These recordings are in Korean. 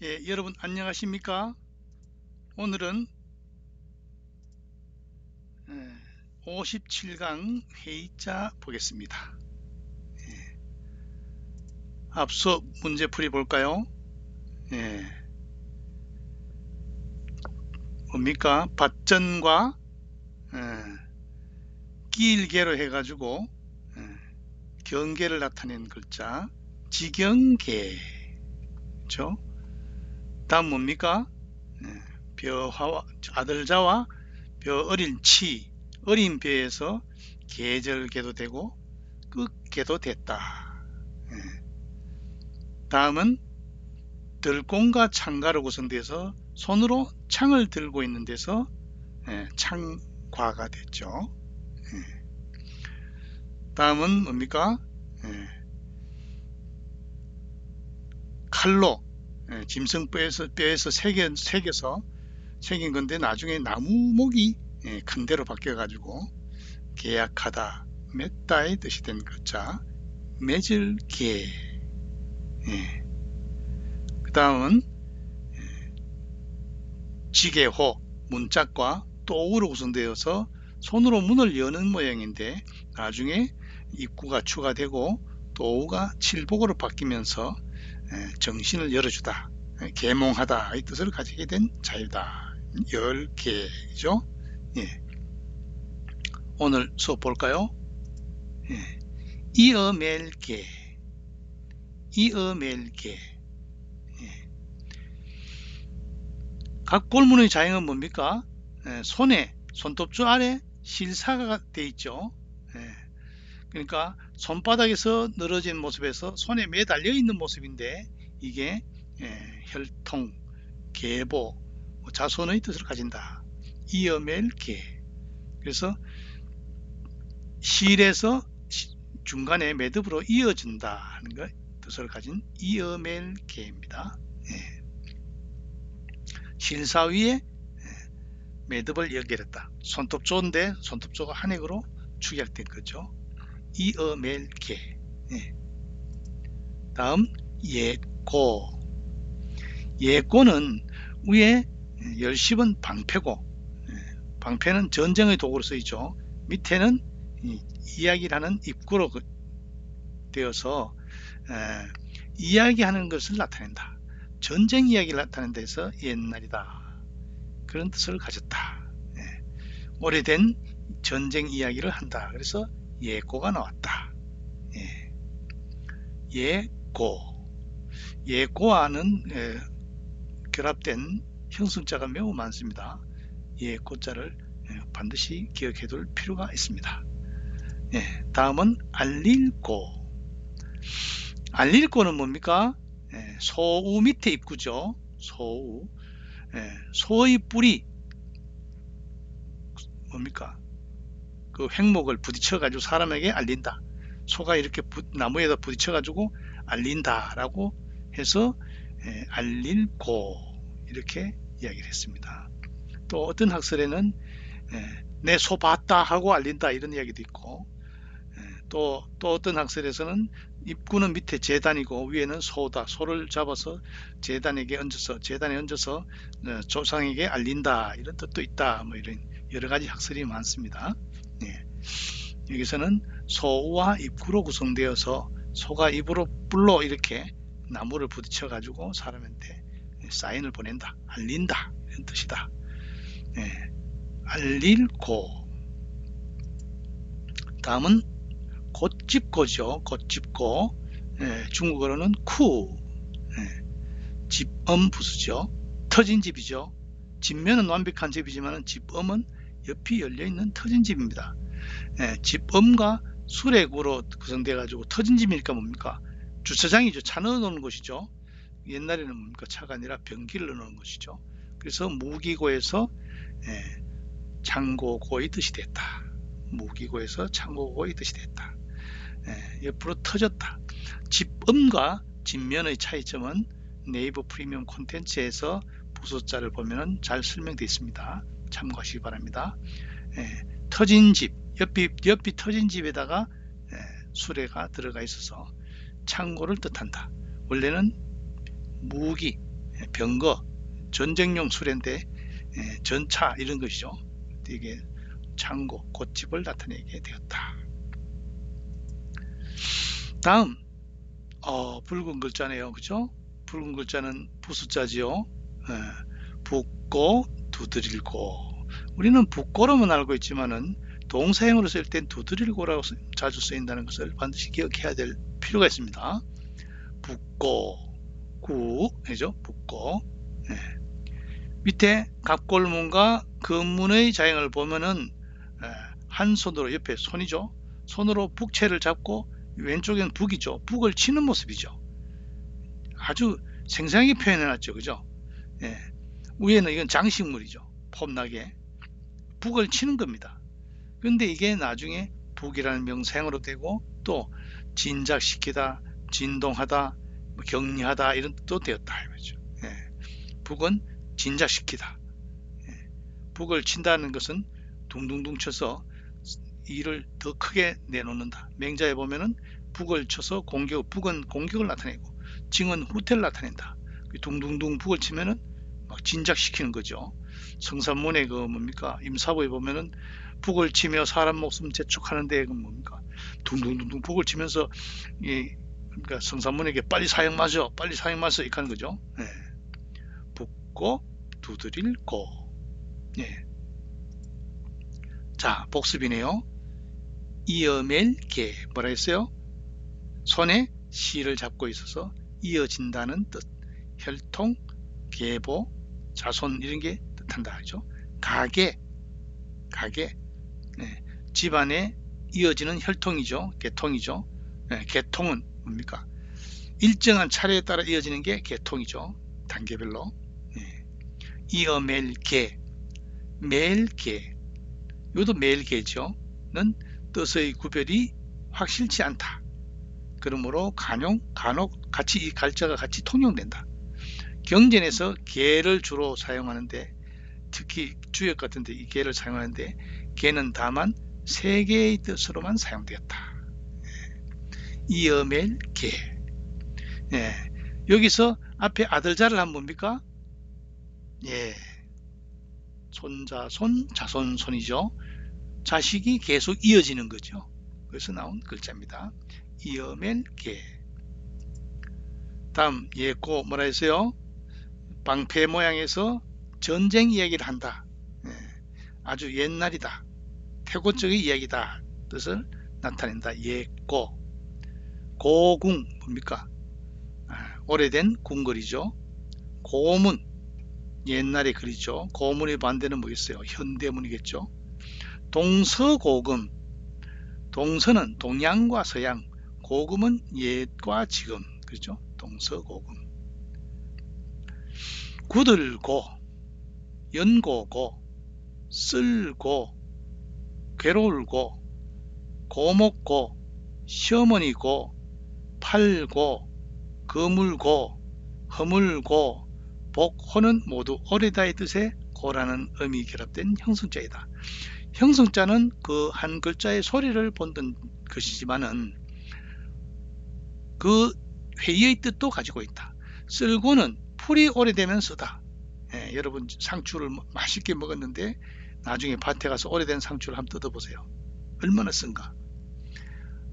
예, 여러분 안녕하십니까? 오늘은 57강 회의자 보겠습니다. 앞서 문제풀이 볼까요? 예, 뭡니까? 밭전과 끼일개로 해가지고 경계를 나타낸 글자 지경계. 그렇죠? 다음 뭡니까? 벼와 아들자와 벼 어린 치, 어린 벼에서 계절계도 되고 끝계도 됐다. 다음은 들공과 창가로 구성돼서 손으로 창을 들고 있는 데서 창과가 됐죠. 다음은 뭡니까? 칼로 짐승뼈에서 새겨서 새긴 건데 나중에 나무목이 큰 데로 바뀌어 가지고 계약하다, 맺다의 뜻이 된 글자 맺을계. 그 다음은 지게호, 문짝과 또우로 구성되어서 손으로 문을 여는 모양인데 나중에 입구가 추가되고 또우가 칠복으로 바뀌면서 정신을 열어주다, 계몽하다 이 뜻을 가지게 된 자유다. 10개죠. 예. 오늘 수업 볼까요? 예. 이어멜개, 이어멜개. 예. 각 골문의 자형은 뭡니까? 손에, 손톱줄 아래 실사가 되어 있죠. 그러니까 손바닥에서 늘어진 모습에서 손에 매달려 있는 모습인데 이게 혈통, 계보, 자손의 뜻을 가진다. 이어멜계. 그래서 실에서 중간에 매듭으로 이어진다 하는 것 뜻을 가진 이어멜계입니다. 실사 위에 매듭을 연결했다. 손톱조인데 손톱조가 한 획으로 축약된 거죠. 이어멜계. 다음 예고. 예고는 위에 열십은 방패고, 방패는 전쟁의 도구로 쓰이죠. 밑에는 이야기를 하는 입구로 되어서 이야기하는 것을 나타낸다. 전쟁 이야기를 나타낸 데서 옛날이다. 그런 뜻을 가졌다. 오래된 전쟁 이야기를 한다. 그래서 예고가 나왔다. 예고. 예고와는 결합된 형성자가 매우 많습니다. 예고자를 반드시 기억해 둘 필요가 있습니다. 다음은 알릴고. 알릴고는 뭡니까? 소우 밑에 입구죠. 소우. 소의 뿔이 뭡니까? 그 횡목을 부딪혀 가지고 사람에게 알린다. 소가 이렇게 나무에다 부딪혀 가지고 알린다 라고 해서 알릴고 이렇게 이야기를 했습니다. 또 어떤 학설에는 내 소 봤다 하고 알린다 이런 이야기도 있고, 또 어떤 학설에서는 입구는 밑에 제단이고 위에는 소다. 소를 잡아서 제단에 얹어서 조상에게 알린다 이런 뜻도 있다. 뭐 이런 여러 가지 학설이 많습니다. 여기서는 소와 입구로 구성되어서 소가 입으로 뿔로 이렇게 나무를 부딪혀 가지고 사람한테 사인을 보낸다, 알린다 이런 뜻이다. 알릴고. 다음은 곧집고죠. 곧집고. 중국어로는 쿠. 집엄 부수죠. 터진 집이죠. 집면은 완벽한 집이지만 집엄은 옆이 열려있는 터진 집입니다. 집엄과 수레구로 구성돼 가지고 터진 집이니까 뭡니까? 주차장이죠. 차 넣어 놓는 곳이죠. 옛날에는 뭡니까? 차가 아니라 변기를 넣어 놓는 것이죠. 그래서 무기고에서 창고고의 뜻이 됐다. 무기고에서 창고고의 뜻이 됐다. 옆으로 터졌다. 집음과 집면의 차이점은 네이버 프리미엄 콘텐츠에서 부소자를 보면 잘 설명되어 있습니다. 참고하시기 바랍니다. 터진 집, 옆이 터진 집에다가 수레가 들어가 있어서 창고를 뜻한다. 원래는 무기, 병거, 전쟁용 수레인데 전차 이런 것이죠. 이게 창고, 곶집을 나타내게 되었다. 다음 붉은 글자네요. 그죠? 붉은 글자는 부숫자지요. 붓고 두드릴고. 우리는 붓고로만 알고 있지만은 동사형으로 쓸 땐 두드릴고라고 자주 쓰인다는 것을 반드시 기억해야 될 필요가 있습니다. 붓고 구죠. 붓고. 밑에 갑골문과 근문의 자형을 보면은 한 손으로 옆에 손이죠. 손으로 북채를 잡고 왼쪽엔 북이죠. 북을 치는 모습이죠. 아주 생생하게 표현해놨죠. 그죠? 위에는 이건 장식물이죠. 폼나게 북을 치는 겁니다. 근데 이게 나중에 북이라는 명사형으로 되고 또 진작시키다, 진동하다, 격리하다 이런 뜻도 되었다 이거죠. 북은 진작시키다. 북을 친다는 것은 둥둥둥 쳐서 일을 더 크게 내놓는다. 맹자에 보면은 북을 쳐서 북은 공격을 나타내고 징은 후퇴를 나타낸다. 둥둥둥 북을 치면은 막 진작시키는 거죠. 성산문의 그 뭡니까 임사부에 보면은 북을 치며 사람 목숨 재촉하는데 그 뭡니까 둥둥둥둥 북을 치면서 그러니까 성산문에게 빨리 사형 맞어, 빨리 사형 맞어 이렇게 하는 거죠. 붓고 두드릴고. 자, 복습이네요. 이어멜게 뭐라 했어요? 손에 실을 잡고 있어서 이어진다는 뜻. 혈통, 계보, 자손 이런 게 뜻한다 하죠. 가계 집안에 이어지는 혈통이죠. 계통이죠. 계통은 뭡니까? 일정한 차례에 따라 이어지는 게 계통이죠. 단계별로. 이어멜계 멜계 이것도 멜계죠. 는 뜻의 구별이 확실치 않다. 그러므로 간혹 같이 이 갈자가 같이 통용된다. 경전에서 계를 주로 사용하는데 특히 주역 같은데 이 계를 사용하는데 계는 다만 세 개의 뜻으로만 사용되었다. 이어멜 계. 여기서 앞에 아들자를 하면 뭡니까? 손자손 자손손이죠. 자식이 계속 이어지는 거죠. 그래서 나온 글자입니다. 이어멜 계. 다음 예고 뭐라 했어요? 방패 모양에서 전쟁 이야기를 한다. 아주 옛날이다. 태고 쪽의 이야기다. 뜻을 나타낸다. 예고. 고궁 뭡니까? 오래된 궁궐이죠. 고문 옛날의 글이죠. 고문의 반대는 뭐겠어요? 현대문이겠죠. 동서고금 동서는 동양과 서양, 고금은 옛과 지금, 그렇죠? 동서고금. 굳을고, 연고고, 쓸고, 괴로울고, 고목고, 시어머니고, 팔고, 거물고, 허물고, 복호는 모두 오래다의 뜻의 고라는 의미 결합된 형성자이다. 형성자는 그 한 글자의 소리를 본든 것이지만은 그 회의의 뜻도 가지고 있다. 쓸고는 풀이 오래되면 쓰다. 여러분 상추를 맛있게 먹었는데 나중에 밭에 가서 오래된 상추를 한번 뜯어보세요. 얼마나 쓴가.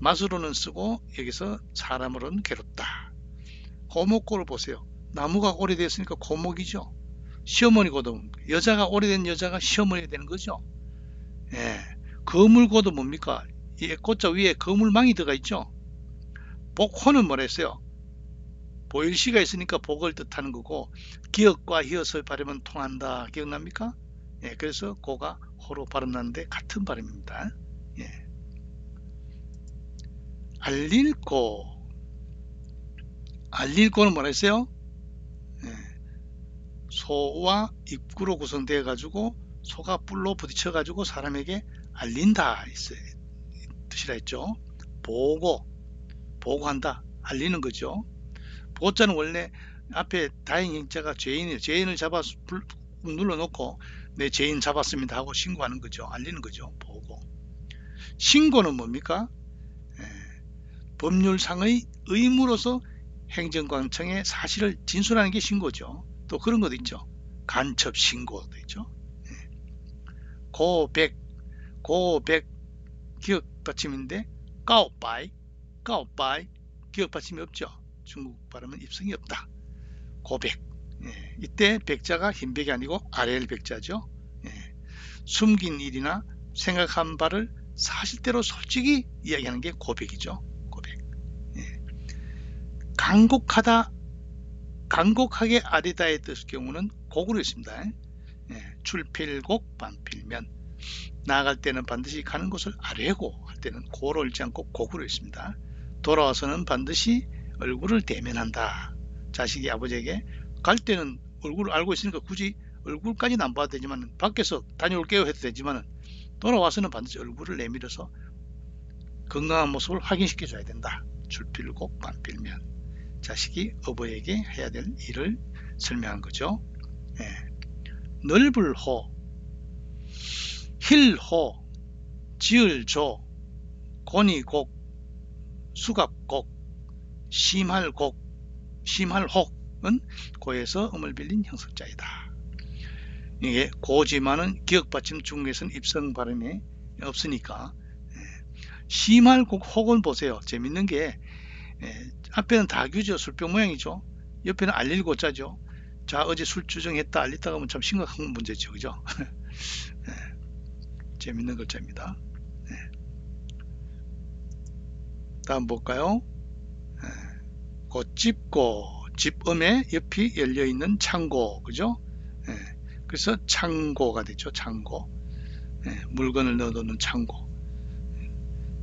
맛으로는 쓰고 여기서 사람으로는 괴롭다. 고목고를 보세요. 나무가 오래됐으니까 고목이죠. 시어머니고도 여자가 오래된 여자가 시어머니가 되는 거죠. 거물고도 뭡니까? 꽃자 위에 거물망이 들어가 있죠. 복호는 뭐라 했어요? 보일시가 있으니까 복을 뜻하는 거고 기역과 히읗을 발음은 통한다. 기억납니까? 그래서 고가 호로 발음나는데 같은 발음입니다. 알릴고 알릴고는 뭐라 했어요? 소와 입구로 구성되어 가지고 소가 뿔로 부딪혀 가지고 사람에게 알린다 뜻이라 했죠. 보고한다 알리는 거죠. 보자는 원래 앞에 다행행자가 죄인이에요. 죄인을 잡아 눌러놓고 내 죄인 잡았습니다 하고 신고하는 거죠. 알리는 거죠. 보고. 신고는 뭡니까? 법률상의 의무로서 행정관청에 사실을 진술하는 게 신고죠. 또 그런 것도 있죠. 간첩 신고도 있죠. 고백 기억 받침인데 까오빠이 기억 받침이 없죠. 중국 발음은 입성이 없다. 고백. 이때 백자가 흰백이 아니고 아래일 백자죠. 숨긴 일이나 생각한 바를 사실대로 솔직히 이야기하는 게 고백이죠. 고백. 간곡하게 아리다의 뜻의 경우는 곡으로 있습니다. 출필곡 반필면. 나아갈 때는 반드시 가는 곳을 아뢰고 할 때는 고로 읽지 않고 곡으로 있습니다. 돌아와서는 반드시 얼굴을 대면한다. 자식이 아버지에게 갈 때는 얼굴을 알고 있으니까 굳이 얼굴까지는 안 봐도 되지만 밖에서 다녀올게요 해도 되지만 돌아와서는 반드시 얼굴을 내밀어서 건강한 모습을 확인시켜 줘야 된다. 출필곡 반필면. 자식이 어버이에게 해야 될 일을 설명한 거죠. 넓을호, 힐호, 지을조, 권이곡, 수갑곡, 심할곡, 심할혹은 고에서 음을 빌린 형석자이다. 이게 고지만은 기억받침 중국에서는 입성 발음이 없으니까 심할곡 혹은 보세요. 재밌는 게 앞에는 다규죠. 술병 모양이죠. 옆에는 알릴 고자죠. 자, 어제 술 주정했다 알리다가 하면 참 심각한 문제죠. 그죠? 재밌는 글자입니다. 다음 볼까요? 꽃집고, 집음에 옆이 열려있는 창고, 그죠? 그래서 창고가 되죠. 창고. 물건을 넣어놓는 창고.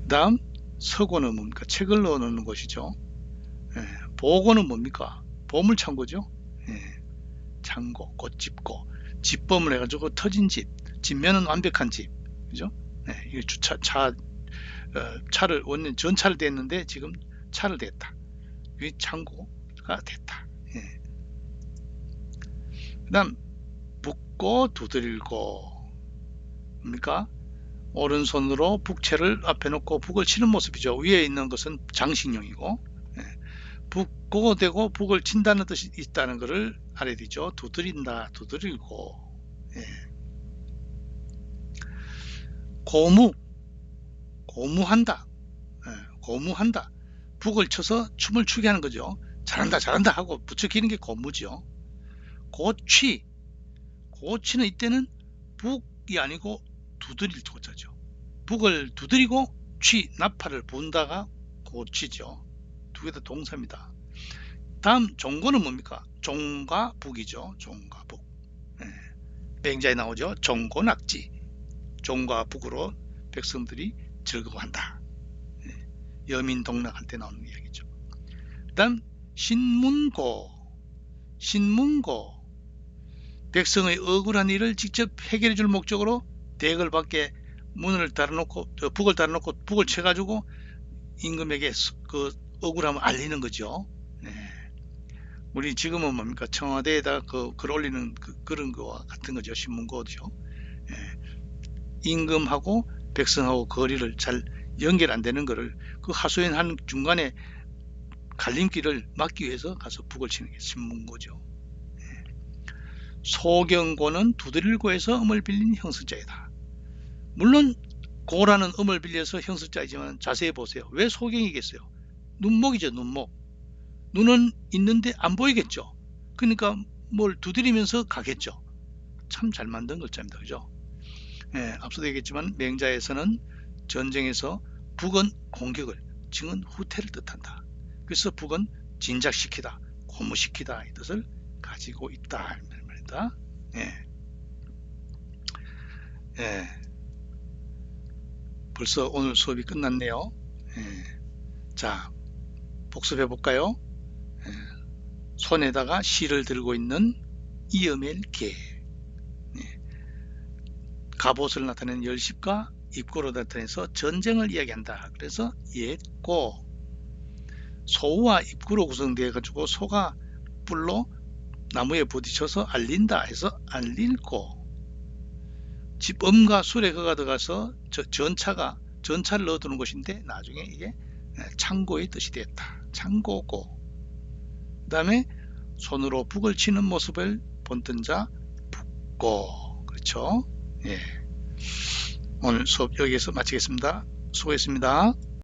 그 다음 서고는 뭡니까? 책을 넣어놓는 곳이죠. 보고는 뭡니까? 보물창고죠. 창고, 꽃집고. 집범을 해가지고 터진 집. 집면은 완벽한 집. 그죠? 이게 차를 원래 전차를 댔는데 지금 차를 댔다. 이게 창고가 됐다. 그 다음 붓고 두드리고 뭡니까? 오른손으로 북채를 앞에 놓고 북을 치는 모습이죠. 위에 있는 것은 장식용이고 붓고 대고 북을 친다는 뜻이 있다는 것을 알아야 되죠. 두드린다, 두드리고. 고무한다. 고무한다. 북을 쳐서 춤을 추게 하는 거죠. 잘한다 잘한다 하고 부추기는 게 고무죠. 고치는 이때는 북이 아니고 두드릴 도자죠. 북을 두드리고 나팔을 분다가 고치죠. 두 개 다 동사입니다. 다음 종고는 뭡니까? 종과 북이죠. 종과 북. 맹자에 나오죠. 종고낙지. 종과 북으로 백성들이 즐거워한다. 여민동락할 때 나오는 이야기죠. 그 다음 신문고. 백성의 억울한 일을 직접 해결해 줄 목적으로 대궐 밖에 문을 달아놓고 북을 달아놓고 북을 쳐가지고 임금에게 그 억울함을 알리는 거죠. 우리 지금은 뭡니까? 청와대에다 글 올리는 그런 거와 같은 거죠. 신문고죠. 임금하고 백성하고 거리를 잘 연결 안 되는 거를 그 하소연하는 중간에 갈림길을 막기 위해서 가서 북을 치는 게 신문고죠. 소경고는 두드릴고에서 음을 빌린 형석자이다. 물론 고라는 음을 빌려서 형석자이지만 자세히 보세요. 왜 소경이겠어요? 눈목이죠. 눈목. 눈은 있는데 안 보이겠죠. 그러니까 뭘 두드리면서 가겠죠. 참 잘 만든 글자입니다. 그죠? 앞서도 얘기했지만 맹자에서는 전쟁에서 북은 공격을, 증은 후퇴를 뜻한다. 그래서 북은 진작시키다, 고무시키다 이 뜻을 가지고 있다 이 말입니다. 벌써 오늘 수업이 끝났네요. 자, 복습해 볼까요? 손에다가 실을 들고 있는 이음엘 개. 갑옷을 나타내는 열십과 입고로 나타내서 전쟁을 이야기한다. 그래서 옛고. 소와 입구로 구성되어 가지고 소가 뿔로 나무에 부딪혀서 알린다 해서 알릴고. 집음과 술에 그가 들어가서 전차를 넣어두는 것인데 나중에 이게 창고의 뜻이 됐다. 창고고. 그 다음에 손으로 북을 치는 모습을 본뜬 자 북고. 그렇죠? 예. 오늘 수업 여기에서 마치겠습니다. 수고했습니다.